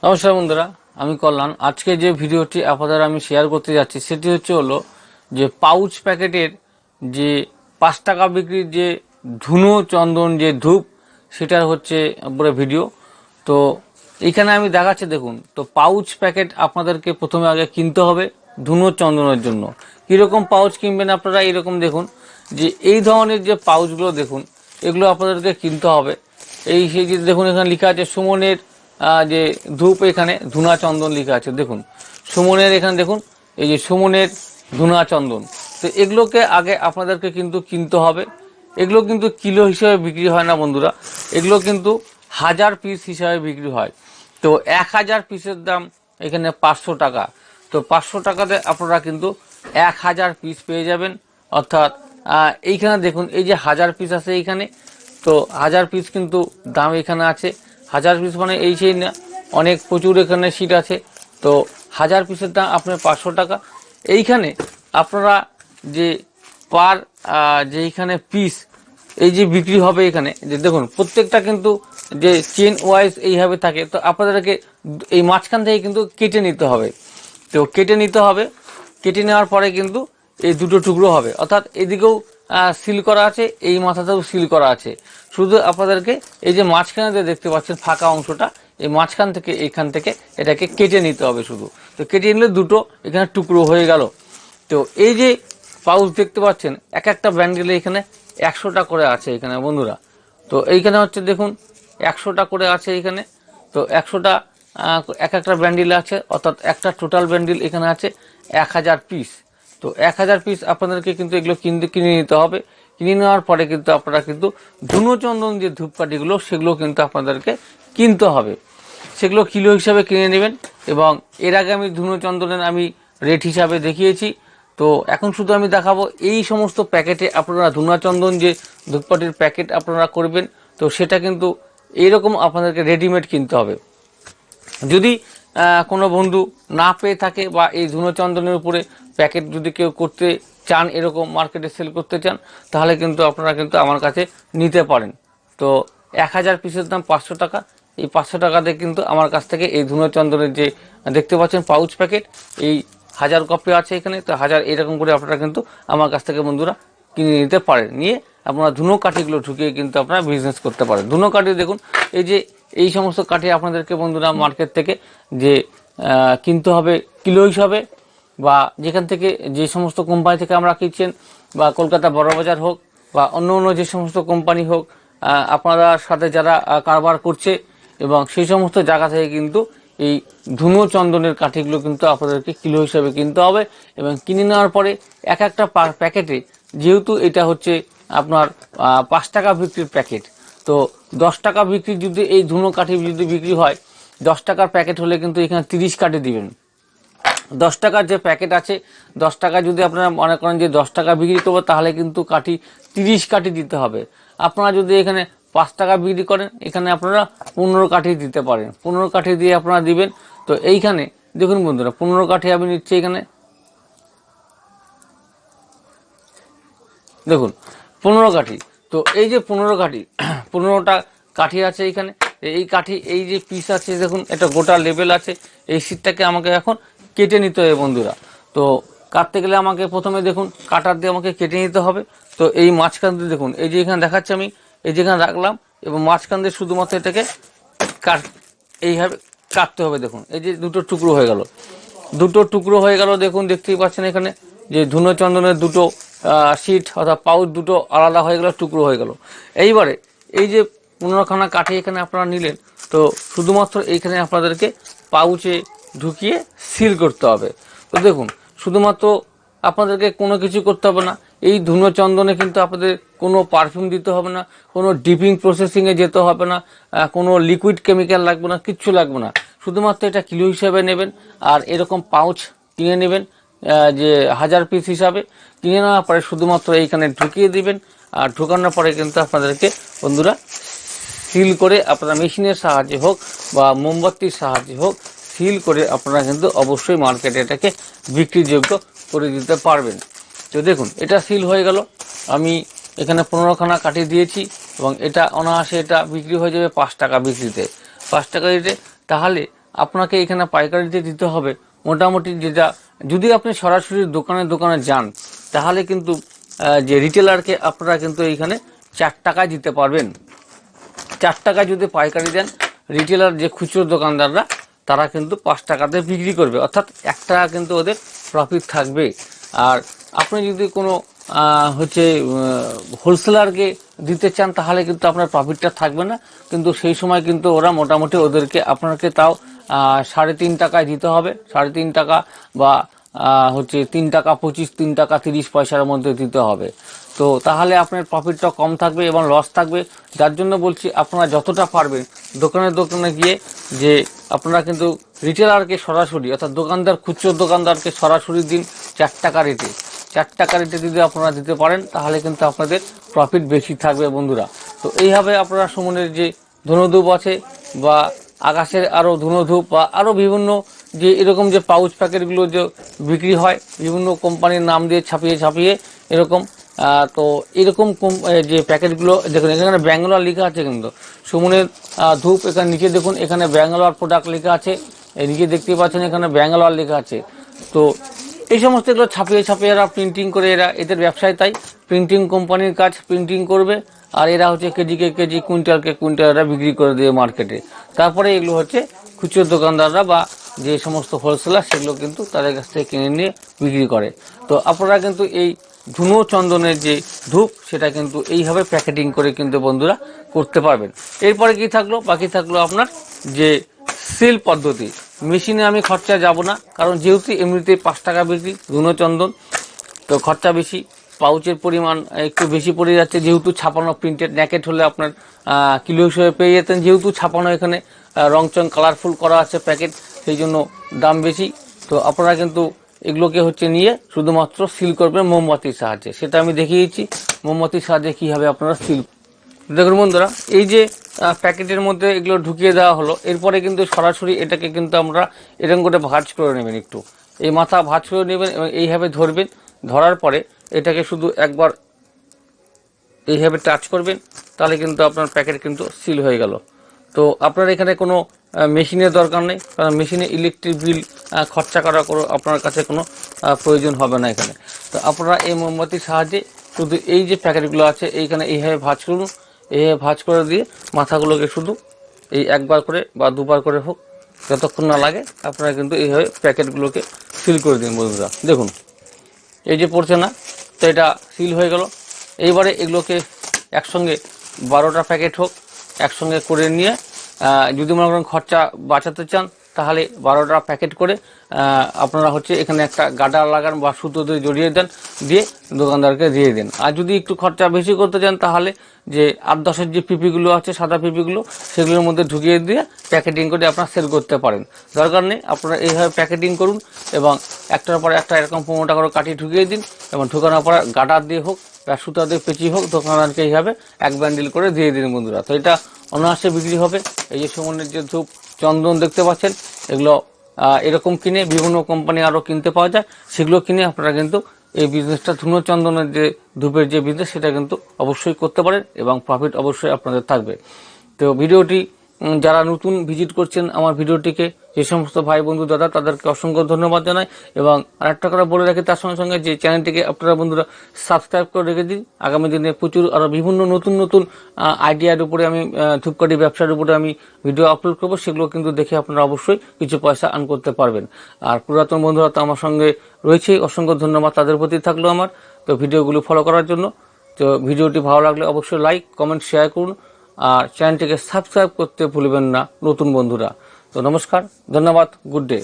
নমস্কার বন্ধুরা, আমি কল্যাণ। আজকে যে ভিডিওটি আপনাদের আমি শেয়ার করতে যাচ্ছি সেটি হলো যে পাউচ প্যাকেটের যে 5 টাকা বিক্রির যে ধুনো চন্দন যে ধূপ, সেটার হচ্ছে পুরো ভিডিও। তো এখানে আমি দেখাচ্ছি, দেখুন। তো পাউচ প্যাকেট আপনাদেরকে প্রথমে আগে কিনতে হবে ধুনো চন্দনের জন্য। কীরকম পাউচ কিনবেন আপনারা, এইরকম দেখুন যে এই ধরনের যে পাউচগুলো দেখুন, এগুলো আপনাদেরকে কিনতে হবে। সেই যে দেখুন এখানে লেখা আছে সুমনের যে ধূপ, এখানে ধুনা চন্দন লেখা আছে, দেখুন সুমনের, এখানে দেখুন এই যে সুমনের ধুনা চন্দন। তো এগুলোকে আগে আপনাদেরকে কিন্তু কিনতে হবে। এগুলো কিন্তু কিলো হিসেবে বিক্রি হয় না বন্ধুরা, এগুলো কিন্তু 1000 পিস হিসাবে বিক্রি হয়। তো 1000 পিসের দাম এখানে 500 টাকা। তো 500 টাকাতে আপনারা কিন্তু 1000 পিস পেয়ে যাবেন। অর্থাৎ এইখানে দেখুন এই যে 1000 পিস আছে এইখানে, তো 1000 পিস কিন্তু দাম এখানে আছে। 1000 পিস মানে এই সেই না, অনেক প্রচুর এখানে সিট আছে। তো 1000 পিসের দাম আপনার 500 টাকা। এইখানে আপনারা যে পার যে এইখানে পিস এই যে বিক্রি হবে, এখানে যে দেখুন প্রত্যেকটা কিন্তু যে চেন ওয়াইজ এইভাবে থাকে। তো আপনাদেরকে এই মাঝখান থেকে কিন্তু কেটে নিতে হবে। তো কেটে নিতে হবে, কেটে নেওয়ার পরে কিন্তু এই দুটো টুকরো হবে। অর্থাৎ এদিকেও সিল করা আছে, এই মাথাতেও সিল করা আছে। শুধু আপনাদেরকে এই যে মাঝখানে যে দেখতে পাচ্ছেন ফাঁকা অংশটা, এই মাঝখান থেকে এইখান থেকে এটাকে কেটে নিতে হবে শুধু। তো কেটে নিলে দুটো এখানে টুকরো হয়ে গেল। তো এই যে পাউচ দেখতে পাচ্ছেন, এক একটা ব্যান্ডেলে এখানে 100টা করে আছে এখানে বন্ধুরা। তো এইখানে হচ্ছে দেখুন 100টা করে আছে এখানে। তো 100টা এক একটা ব্যান্ডেলে আছে, অর্থাৎ একটা টোটাল ব্যান্ডেল এখানে আছে 1000 পিস। তো 1000 পিস আপনাদেরকে কিন্তু এগুলো কিনে নিতে হবে। কিনে নেওয়ার পরে কিন্তু আপনারা কিন্তু ধুনো চন্দন যে ধূপকাঠিগুলো, সেগুলো কিন্তু আপনাদেরকে কিনতে হবে। সেগুলো কিলো হিসাবে কিনে নেবেন। এবং এর আগে আমি ধুনো চন্দনের আমি রেট হিসাবে দেখিয়েছি। তো এখন শুধু আমি দেখাবো এই সমস্ত প্যাকেটে আপনারা ধুনা চন্দন যে ধূপকাঠির প্যাকেট আপনারা করবেন, তো সেটা কিন্তু এইরকম আপনাদেরকে রেডিমেড কিনতে হবে। যদি কোনো বন্ধু না পেয়ে থাকে বা এই ধুনো চন্দনের উপরে প্যাকেট যদি কেউ করতে চান, এরকম মার্কেটে সেল করতে চান, তাহলে কিন্তু আপনারা কিন্তু আমার কাছে নিতে পারেন। তো 1000 পিসের দাম 500 টাকা। এই 500 টাকাতে কিন্তু আমার কাছ থেকে এই ধুনো চন্দনের যে দেখতে পাচ্ছেন পাউচ প্যাকেট, এই 1000 কপি আছে এখানে। তো 1000 এরকম করে আপনারা কিন্তু আমার কাছ থেকে বন্ধুরা কিনে নিতে পারেন। নিয়ে আপনারা ধুনো কাঠিগুলো ঢুকিয়ে কিন্তু আপনারা বিজনেস করতে পারেন। ধুনো কাঠি দেখুন এই যে এই সমস্ত কাঠি আপনাদেরকে বন্ধুরা মার্কেট থেকে যে কিনতে হবে কিলো হিসাবে, বা যেখান থেকে যে সমস্ত কোম্পানি থেকে আমরা কিনছেন, বা কলকাতা বড়বাজার হোক বা অন্য অন্য যে সমস্ত কোম্পানি হোক, আপনারা সাথে যারা কারবার করছে, এবং সেই সমস্ত জায়গা থেকে কিন্তু এই ধুনো চন্দনের কাঠিগুলো কিন্তু আপনাদেরকে কিলো হিসাবে কিনতে হবে। এবং কিনে নেওয়ার পরে এক একটা প্যাকেটে, যেহেতু এটা হচ্ছে আপনার 5 টাকা বিক্রির প্যাকেট, তো 10 টাকা বিক্রি যদি এই ধুনো কাঠি যদি বিক্রি হয়, 10 টাকার প্যাকেট হলে কিন্তু এখানে 30 কাঠি দিবেন। 10 টাকার যে প্যাকেট আছে, 10 টাকা যদি আপনারা মনে করেন যে 10 টাকা বিক্রি করবো, তাহলে কিন্তু কাঠি 30 কাঠি দিতে হবে। আপনারা যদি এখানে 5 টাকা বিক্রি করেন, এখানে আপনারা 15 কাঠি দিতে পারেন। 15 কাঠি দিয়ে আপনারা দিবেন। তো এইখানে দেখুন বন্ধুরা, 15 কাঠি আমি নিচ্ছি এখানে, দেখুন 15 কাঠি। তো এই যে 15 কাঠি, 15টা কাঠি আছে এইখানে। এই কাঠি এই যে পিস আছে দেখুন, এটা গোটা লেভেল আছে। এই শীটটাকে আমাকে এখন কেটে নিতে হবে বন্ধুরা। তো কাটতে গেলে আমাকে প্রথমে দেখুন কাটার দিয়ে আমাকে কেটে নিতে হবে। তো এই মাঝখান দিয়ে দেখুন এই যে এখানে দেখাচ্ছি আমি, এই যেখানে রাখলাম, এবং মাঝখান দিয়ে শুধুমাত্র এটাকে এইভাবে কাটতে হবে। দেখুন এই যে দুটো টুকরো হয়ে গেল, দুটো টুকরো হয়ে গেল। দেখুন দেখতেই পাচ্ছেন এখানে যে ধুনো চন্দনের দুটো শিট অর্থাৎ পাউচ দুটো আলাদা হয়ে গেল, টুকরো হয়ে গেল। এইবারে এই যে 15খানা কাঠি এখানে আপনারা নিলেন, তো শুধুমাত্র এইখানে আপনাদেরকে পাউচে ঢুকিয়ে সিল করতে হবে। তো দেখুন শুধুমাত্র আপনাদেরকে কোনো কিছু করতে হবে না। এই ধুনো চন্দনে কিন্তু আপনাদের কোনো পারফিউম দিতে হবে না, কোনো ডিপিং প্রসেসিংয়ে যেতে হবে না, কোনো লিকুইড কেমিক্যাল লাগবে না, কিচ্ছু লাগবে না। শুধুমাত্র এটা কিলো হিসাবে নেবেন, আর এরকম পাউচ কিনে নেবেন যে 1000 পিস হিসাবে। কিনে নেওয়ার পরে শুধুমাত্র এইখানে ঢুকিয়ে দিবেন। আর ঢোকানোর পরে কিন্তু আপনাদেরকে বন্ধুরা সিল করে, আপনারা মেশিনের সাহায্যে হোক বা মোমবাতির সাহায্যে হোক, সিল করে আপনারা কিন্তু অবশ্যই মার্কেটে এটাকে বিক্রিযোগ্য করে দিতে পারবেন। তো দেখুন এটা সিল হয়ে গেল। আমি এখানে 15খানা কাঠি দিয়েছি, এবং এটা অনায়াসে এটা বিক্রি হয়ে যাবে 5 টাকা বিক্রিতে, 5 টাকা দিতে। তাহলে আপনাকে এখানে পাইকারিতে দিতে হবে মোটামুটি, যেটা যদি আপনি সরাসরি দোকানে যান তাহলে কিন্তু যে রিটেলারকে আপনারা কিন্তু এইখানে 4 টাকায় দিতে পারবেন। 4 টাকায় যদি পাইকারি দেন, রিটেলার যে খুচরো দোকানদাররা তারা কিন্তু 5 টাকাতে বিক্রি করবে, অর্থাৎ 1 টাকা কিন্তু ওদের প্রফিট থাকবে। আর আপনি যদি কোনো হোলসেলারকে দিতে চান তাহলে কিন্তু আপনার প্রফিটটা থাকবে না, কিন্তু সেই সময় কিন্তু ওরা মোটামুটি ওদেরকে আপনাকে তাও 3.5 টাকায় দিতে হবে, 3.5 টাকা বা 3 টাকা 25, 3 টাকা 30 পয়সার মধ্যে দিতে হবে। তো তাহলে আপনার প্রফিটটা কম থাকবে এবং লস থাকবে। যার জন্য বলছি আপনারা যতটা পারবেন দোকানে গিয়ে যে আপনারা কিন্তু রিটেলারকে সরাসরি, অর্থাৎ খুচরো দোকানদারকে সরাসরি দিন 4 টাকা রেটে। 4 টাকা রেটে যদি আপনারা দিতে পারেন তাহলে কিন্তু আপনাদের প্রফিট বেশি থাকবে বন্ধুরা। তো এইভাবে আপনারা সুমনের যে ধনুধূপ আছে বা আকাশের আরও ধনুধূপ বা আরও বিভিন্ন যে এরকম যে পাউচ প্যাকেটগুলো যে বিক্রি হয় বিভিন্ন কোম্পানির নাম দিয়ে ছাপিয়ে এরকম, তো এরকম যে প্যাকেটগুলো দেখুন, এখানে ব্যাঙ্গালোর লেখা আছে, কিন্তু সুমনের ধূপ এখানে নিচে দেখুন, এখানে ব্যাঙ্গালোর প্রোডাক্ট লেখা আছে, নিচে দেখতে পাচ্ছেন এখানে ব্যাঙ্গালোর লেখা আছে। তো এই সমস্ত এগুলো ছাপিয়ে এরা প্রিন্টিং করে, এদের ব্যবসায় তাই প্রিন্টিং কোম্পানির কাজ, প্রিন্টিং করবে আর এরা কেজি কুইন্টালকে কুইন্টাল এরা বিক্রি করে দেবে মার্কেটে। তারপরে এগুলো খুচরো দোকানদাররা বা যে সমস্ত হোলসেলার সেগুলো কিন্তু তাদের কাছ থেকে কিনে নিয়ে বিক্রি করে। তো আপনারা কিন্তু এই ধুনো চন্দনের যে ধূপ সেটা কিন্তু এইভাবে প্যাকেটিং করে কিন্তু বন্ধুরা করতে পারবেন। এরপরে কি থাকলো, বাকি থাকলো আপনার যে সিল পদ্ধতি। মেশিনে আমি খরচা যাব না, কারণ যেহেতু এমনিতেই 5 টাকা বিক্রি ধুনো চন্দন, তো খরচা বেশি, পাউচের পরিমাণ একটু বেশি পড়ে যাচ্ছে। যেহেতু ছাপানো প্রিন্টেড, ন্যাকেট হলে আপনার কিলো হিসেবে পেয়ে যেতেন, যেহেতু ছাপানো এখানে রংচং কালারফুল করা আছে প্যাকেট, সেই জন্য দাম বেশি। তো আপনারা কিন্তু এগুলোকে নিয়ে শুধুমাত্র সিল করবেন মোমবাতির সাহায্যে, সেটা আমি দেখিয়েছি মোমবাতির সাহায্যে কীভাবে আপনারা সিল। দেখুন বন্ধুরা, এই যে প্যাকেটের মধ্যে এগুলো ঢুকিয়ে দেওয়া হলো, এরপরে কিন্তু সরাসরি এটাকে কিন্তু আমরা এরকম করে ভাঁজ করে নেবেন, একটু এই মাথা ভাঁজ করে নেবেন এবং এইভাবে ধরবেন। ধরার পরে এটাকে শুধু একবার এইভাবে টাচ করবেন, তাহলে কিন্তু আপনার প্যাকেট কিন্তু সিল হয়ে গেল। তো আপনার এখানে কোনো মেশিনের দরকার নেই, কারণ মেশিনে ইলেকট্রিক বিল খরচা করা আপনার কাছে কোনো প্রয়োজন হবে না এখানে। তো আপনারা এই মোমবাতির সাহায্যে শুধু এই যে প্যাকেটগুলো আছে এইখানে এইভাবে ভাঁজ করুন, এইভাবে ভাঁজ করে দিয়ে মাথাগুলোকে শুধু এই একবার করে বা দুবার করে হোক, যতক্ষণ না লাগে আপনারা কিন্তু এইভাবে প্যাকেটগুলোকে সিল করে দিন বন্ধুরা। দেখুন এই যে পড়ছে না, তো এটা সিল হয়ে গেল। এইবারে এগুলোকে একসঙ্গে 12টা প্যাকেট হোক একসঙ্গে করে নিয়ে, যদি মনে করেন খরচা বাঁচাতে চান তাহলে 12টা প্যাকেট করে আপনারা এখানে একটা গাডার লাগান বা সুতো দিয়ে জড়িয়ে দেন, দিয়ে দোকানদারকে দিয়ে দেন। আর যদি একটু খরচা বেশি করতে চান তাহলে যে 8-10-এর যে পিপিগুলো আছে সাদা পিপিগুলো সেগুলোর মধ্যে ঢুকিয়ে দিয়ে প্যাকেটিং করে আপনারা সেল করতে পারেন। দরকার নেই, আপনারা এইভাবে প্যাকেটিং করুন এবং একটার পর একটা এরকম 15টা করে কাটি ঢুকিয়ে দিন এবং ঢুকানোর পর গাডার দিয়ে হোক বা সুতা দিয়ে পেঁচিয়ে হোক দোকানদারকে এইভাবে এক ব্যান্ডেল করে দিয়ে দিন বন্ধুরা। তো এটা অনায়াসে বিক্রি হবে। এই যে সুমনের যে ধূপ চন্দন দেখতে পাচ্ছেন, এগুলো এরকম কিনে বিভিন্ন কোম্পানি আরও কিনতে পাওয়া যায়, সেগুলো কিনে আপনারা কিন্তু এই বিজনেসটা ধুনো চন্দনের যে ধূপের যে বিজনেস সেটা কিন্তু অবশ্যই করতে পারেন এবং প্রফিট অবশ্যই আপনাদের থাকবে। তো ভিডিওটি যারা নতুন ভিজিট করছেন আমার ভিডিওটিকে, যে সমস্ত ভাই বন্ধু দাদা তাদেরকে অসংখ্য ধন্যবাদ জানাই। এবং আরেকটা কথা বলে রাখি তার সঙ্গে সঙ্গে যে চ্যানেলটিকে আপনারা বন্ধুরা সাবস্ক্রাইব করে রেখে দিন। আগামী দিনে প্রচুর আরও বিভিন্ন নতুন আইডিয়ার উপরে আমি ধূপকাঠি ব্যবসার উপরে আমি ভিডিও আপলোড করবো, সেগুলো কিন্তু দেখে আপনারা অবশ্যই কিছু পয়সা আর্ন করতে পারবেন। আর পুরাতন বন্ধুরা তো আমার সঙ্গে রয়েছে, অসংখ্য ধন্যবাদ তাদের প্রতি থাকলো আমার। তো ভিডিওগুলো ফলো করার জন্য। তো ভিডিওটি ভালো লাগলে অবশ্যই লাইক কমেন্ট শেয়ার করুন আর চ্যানেলটিকে সাবস্ক্রাইব করতে ভুলবেন না নতুন বন্ধুরা। তো নমস্কার, ধন্যবাদ, গুড ডে।